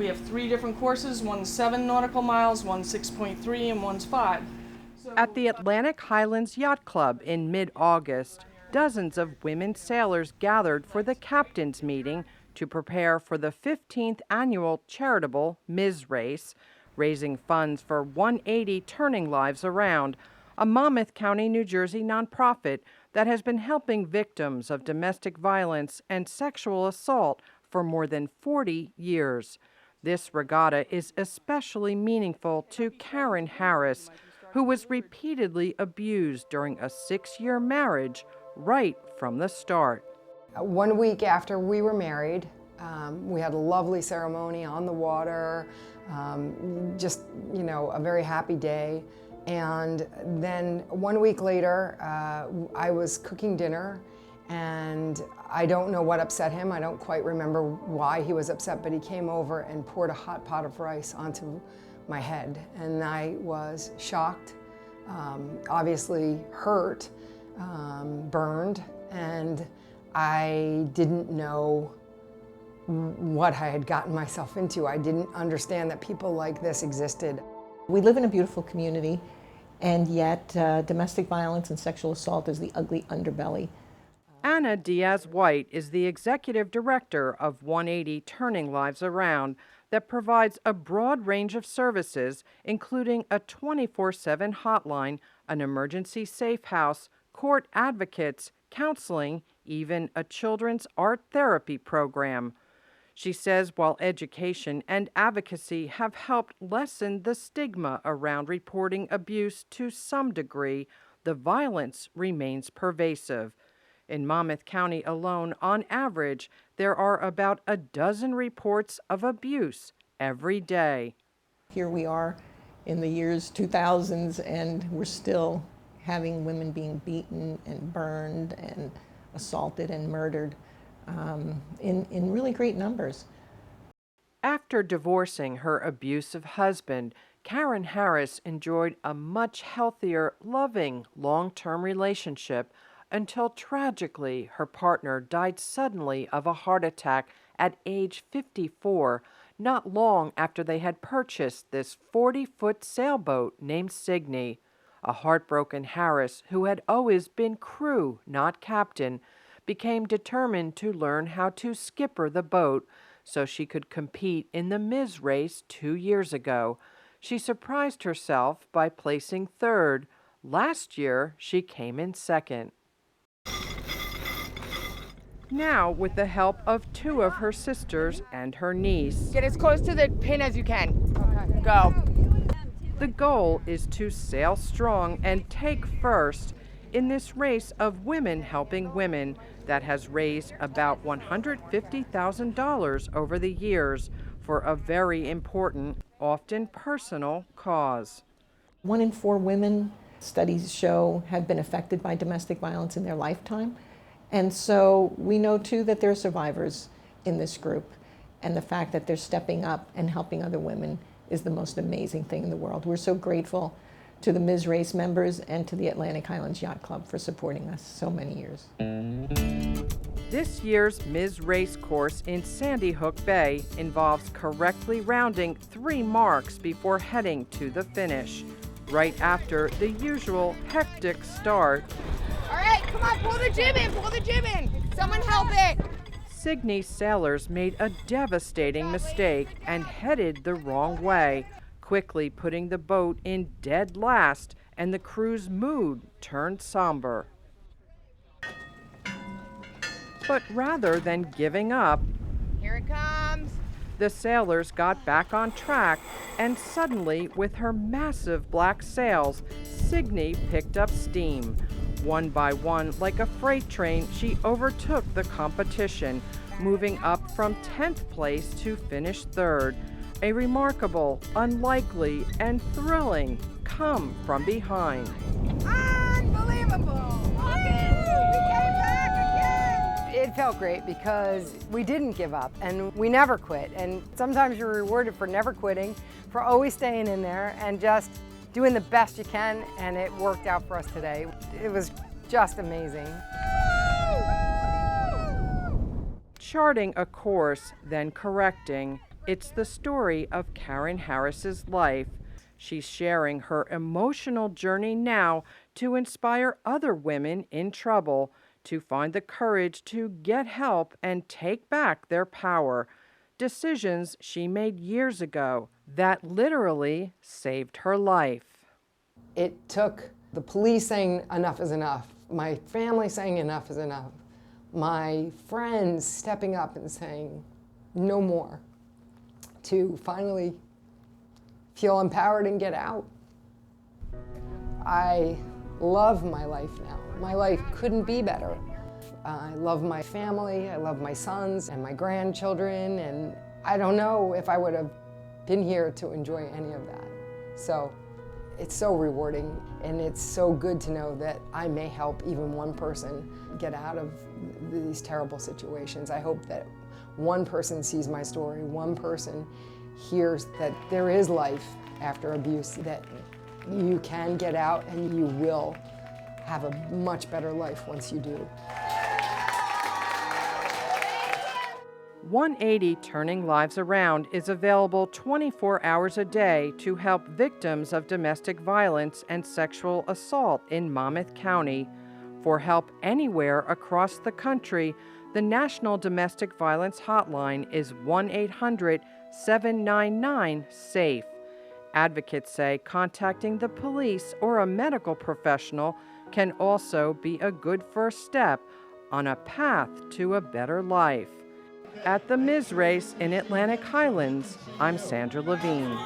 We have 3 different courses, one's 7 nautical miles, one's 6.3, and one's 5. At the Atlantic Highlands Yacht Club in mid-August, dozens of women sailors gathered for the captain's meeting to prepare for the 15th annual charitable Ms. Race, raising funds for 180 Turning Lives Around, a Monmouth County, New Jersey nonprofit that has been helping victims of domestic violence and sexual assault for more than 40 years. This regatta is especially meaningful to Karen Harris, who was repeatedly abused during a 6-year marriage right from the start. 1 week after we were married, we had a lovely ceremony on the water, just, a very happy day. And then 1 week later, I was cooking dinner, and I don't know what upset him. I don't quite remember why he was upset, but he came over and poured a hot pot of rice onto my head, and I was shocked, obviously hurt, burned, and I didn't know what I had gotten myself into. I didn't understand that people like this existed. We live in a beautiful community, and yet domestic violence and sexual assault is the ugly underbelly. Anna Diaz-White is the executive director of 180 Turning Lives Around that provides a broad range of services, including a 24/7 hotline, an emergency safe house, court advocates, counseling, even a children's art therapy program. She says while education and advocacy have helped lessen the stigma around reporting abuse to some degree, the violence remains pervasive. In Monmouth County alone, on average, there are about a dozen reports of abuse every day. Here we are in the years 2000s, and we're still having women being beaten and burned and assaulted and murdered in really great numbers. After divorcing her abusive husband, Karen Harris enjoyed a much healthier, loving, long-term relationship until tragically her partner died suddenly of a heart attack at age 54, not long after they had purchased this 40-foot sailboat named Signe. A heartbroken Harris, who had always been crew, not captain, became determined to learn how to skipper the boat so she could compete in the Ms. Race 2 years ago. She surprised herself by placing third. Last year, she came in second. Now, with the help of 2 of her sisters and her niece, get as close to the pin as you can. Okay. Go. The goal is to sail strong and take first in this race of women helping women that has raised about $150,000 over the years for a very important, often personal cause. 1 in 4 women, studies show, have been affected by domestic violence in their lifetime. And so we know too that there are survivors in this group, and the fact that they're stepping up and helping other women is the most amazing thing in the world. We're so grateful to the Ms. Race members and to the Atlantic Highlands Yacht Club for supporting us so many years. This year's Ms. Race course in Sandy Hook Bay involves correctly rounding 3 marks before heading to the finish, right after the usual hectic start. All right, come on, pull the jib in, Someone help it. Signe sailors made a devastating mistake and headed the wrong way, quickly putting the boat in dead last, and the crew's mood turned somber. But rather than giving up, here it comes. The sailors got back on track, and suddenly, with her massive black sails, Signe picked up steam. One by one, like a freight train, she overtook the competition, moving up from 10th place to finish 3rd. A remarkable, unlikely, and thrilling come from behind. Unbelievable! We came back again! It felt great because we didn't give up and we never quit. And sometimes you're rewarded for never quitting, for always staying in there and just doing the best you can, and it worked out for us today. It was just amazing. Charting a course, then correcting, It's the story of Karen Harris's life. She's sharing her emotional journey now to inspire other women in trouble to find the courage to get help and take back their power. Decisions she made years ago that literally saved her life. It took the police saying enough is enough, my family saying enough is enough, my friends stepping up and saying no more, to finally feel empowered and get out. I love my life now. My life couldn't be better. I love my family, I love my sons and my grandchildren, and I don't know if I would have been here to enjoy any of that. So it's so rewarding, and it's so good to know that I may help even one person get out of these terrible situations. I hope that one person sees my story, one person hears that there is life after abuse, that you can get out and you will have a much better life once you do. 180 Turning Lives Around is available 24 hours a day to help victims of domestic violence and sexual assault in Monmouth County. For help anywhere across the country, the National Domestic Violence Hotline is 1-800-799-SAFE. Advocates say contacting the police or a medical professional can also be a good first step on a path to a better life. At the Ms. Race in Atlantic Highlands, I'm Sandra Levine.